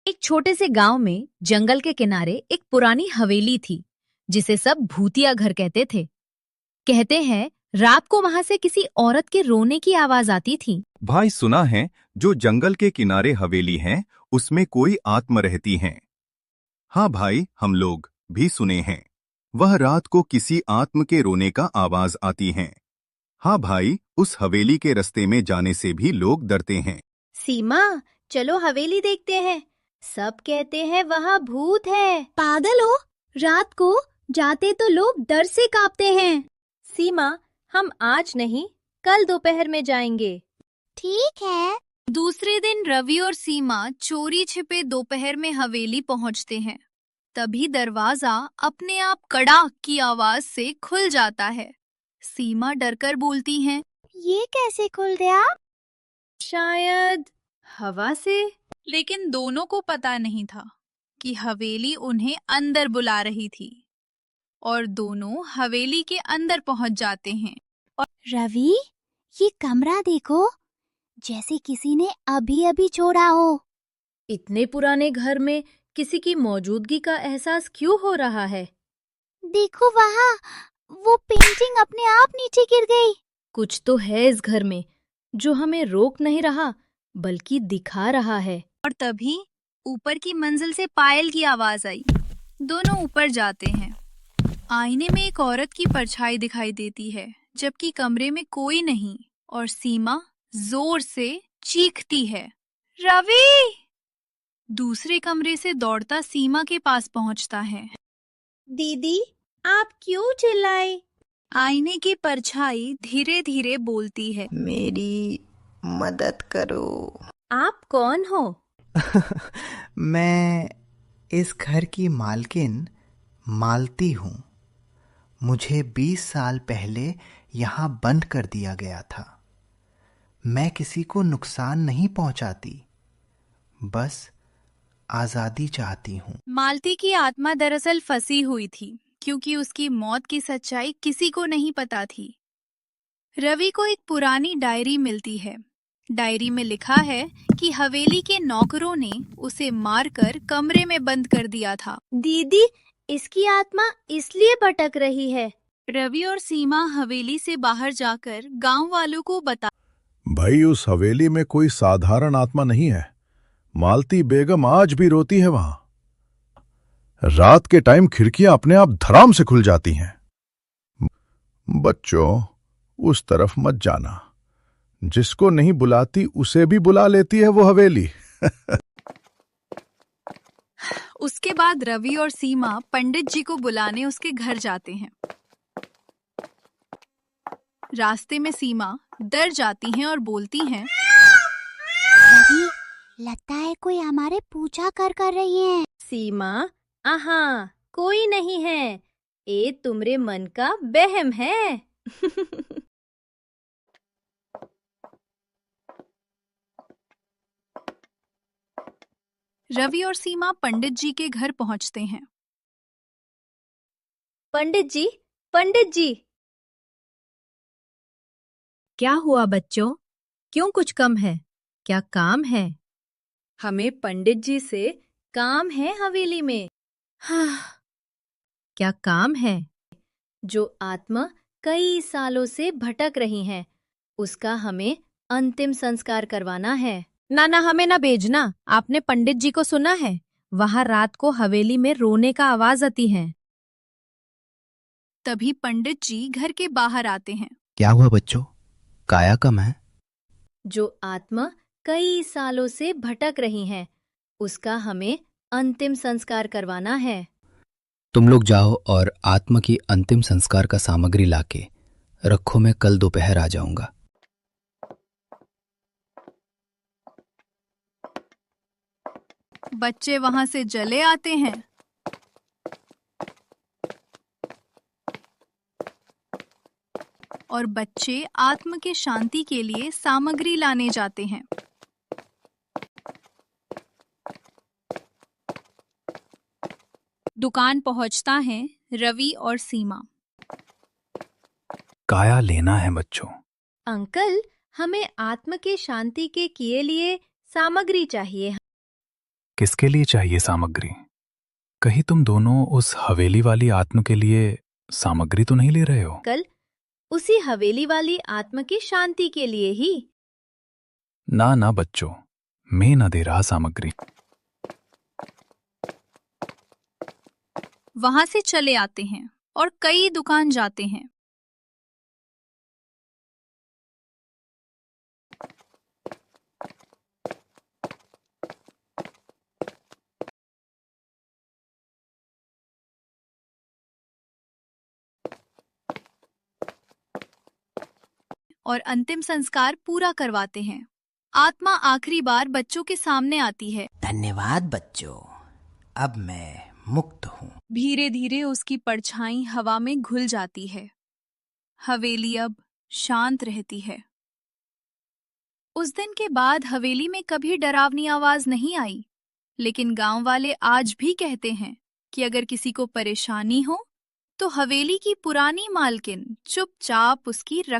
एक छोटे से गांव में जंगल के किनारे एक पुरानी हवेली थी जिसे सब भूतिया घर कहते थे। कहते हैं रात को वहां से किसी औरत के रोने की आवाज आती थी। भाई सुना है जो जंगल के किनारे हवेली है उसमें कोई आत्मा रहती है। हाँ भाई हम लोग भी सुने हैं। वह रात को किसी आत्म के रोने का आवाज आती है। हाँ भाई उस हवेली के रास्ते में जाने से भी लोग डरते हैं। सीमा, चलो हवेली देखते हैं। सब कहते हैं वहाँ भूत है। पागल हो? रात को जाते तो लोग डर से कांपते हैं। सीमा, हम आज नहीं, कल दोपहर में जाएंगे। ठीक है। दूसरे दिन रवि और सीमा चोरी छिपे दोपहर में हवेली पहुंचते हैं। तभी दरवाजा अपने आप कड़ाक की आवाज से खुल जाता है। सीमा डरकर बोलती हैं, ये कैसे खुल गया? शायद हवा से। लेकिन दोनों को पता नहीं था कि हवेली उन्हें अंदर बुला रही थी और दोनों हवेली के अंदर पहुंच जाते हैं। रवि, ये कमरा देखो, जैसे किसी ने अभी अभी छोड़ा हो। इतने पुराने घर में किसी की मौजूदगी का एहसास क्यों हो रहा है? देखो वहाँ, वो पेंटिंग अपने आप नीचे गिर गई। कुछ तो है इस घर में जो हमें रोक नहीं रहा बल्कि दिखा रहा है। और तभी ऊपर की मंजिल से पायल की आवाज आई। दोनों ऊपर जाते हैं। आईने में एक औरत की परछाई दिखाई देती है जबकि कमरे में कोई नहीं और सीमा जोर से चीखती है, रवि! दूसरे कमरे से दौड़ता सीमा के पास पहुंचता है। दीदी, आप क्यों चिल्लाए? आईने की परछाई धीरे धीरे बोलती है, मेरी मदद करो। आप कौन हो? मैं इस घर की मालकिन मालती हूँ। मुझे 20 साल पहले यहाँ बंद कर दिया गया था। मैं किसी को नुकसान नहीं पहुँचाती, बस आज़ादी चाहती हूँ। मालती की आत्मा दरअसल फंसी हुई थी क्योंकि उसकी मौत की सच्चाई किसी को नहीं पता थी। रवि को एक पुरानी डायरी मिलती है। डायरी में लिखा है कि हवेली के नौकरों ने उसे मारकर कमरे में बंद कर दिया था। दीदी, इसकी आत्मा इसलिए भटक रही है। रवि और सीमा हवेली से बाहर जाकर गांव वालों को बता। भाई उस हवेली में कोई साधारण आत्मा नहीं है। मालती बेगम आज भी रोती है वहां। रात के टाइम खिड़कियां अपने आप धड़ाम से खुल जाती हैं। बच्चों, उस तरफ मत जाना। जिसको नहीं बुलाती उसे भी बुला लेती है वो हवेली। उसके बाद रवि और सीमा पंडित जी को बुलाने उसके घर जाते हैं। रास्ते में सीमा डर जाती हैं और बोलती हैं, रवि, लगता है कोई हमारे पूछा कर रही है। सीमा, आहा, कोई नहीं है। ये तुम्हारे मन का वहम है। रवि और सीमा पंडित जी के घर पहुंचते हैं। पंडित जी, पंडित जी। क्या हुआ बच्चों? क्यों कुछ कम है? क्या काम है? हमें पंडित जी से काम है हवेली में। हाँ, क्या काम है? जो आत्मा कई सालों से भटक रही हैं, उसका हमें अंतिम संस्कार करवाना है। ना हमें ना भेजना। आपने पंडित जी को सुना है? वहां रात को हवेली में रोने का आवाज आती है। तभी पंडित जी घर के बाहर आते हैं। क्या हुआ बच्चों? काया कम है? जो आत्मा कई सालों से भटक रही हैं, उसका हमें अंतिम संस्कार करवाना है। तुम लोग जाओ और आत्मा की अंतिम संस्कार का सामग्री लाके रखो। मैं कल दोपहर आ जाऊंगा। बच्चे वहां से चले आते हैं। और बच्चे आत्मा के शांति के लिए सामग्री लाने जाते हैं। दुकान पहुंचता है रवि और सीमा। काया लेना है बच्चों। अंकल, हमें आत्मा के शांति के किए लिए सामग्री चाहिए। किसके लिए चाहिए सामग्री? कहीं तुम दोनों उस हवेली वाली आत्म के लिए सामग्री तो नहीं ले रहे हो? कल उसी हवेली वाली आत्मा की शांति के लिए ही। ना ना बच्चों, मैं ना दे रहा सामग्री। वहां से चले आते हैं और कई दुकान जाते हैं। और अंतिम संस्कार पूरा करवाते हैं। आत्मा आखिरी बार बच्चों के सामने आती है। धन्यवाद बच्चों, अब मैं मुक्त हूँ। धीरे धीरे उसकी परछाई हवा में घुल जाती है। हवेली अब शांत रहती है। उस दिन के बाद हवेली में कभी डरावनी आवाज नहीं आई, लेकिन गांव वाले आज भी कहते हैं कि अगर किसी को परेशानी हो तो हवेली की पुरानी मालकिन चुपचाप उसकी रक्षा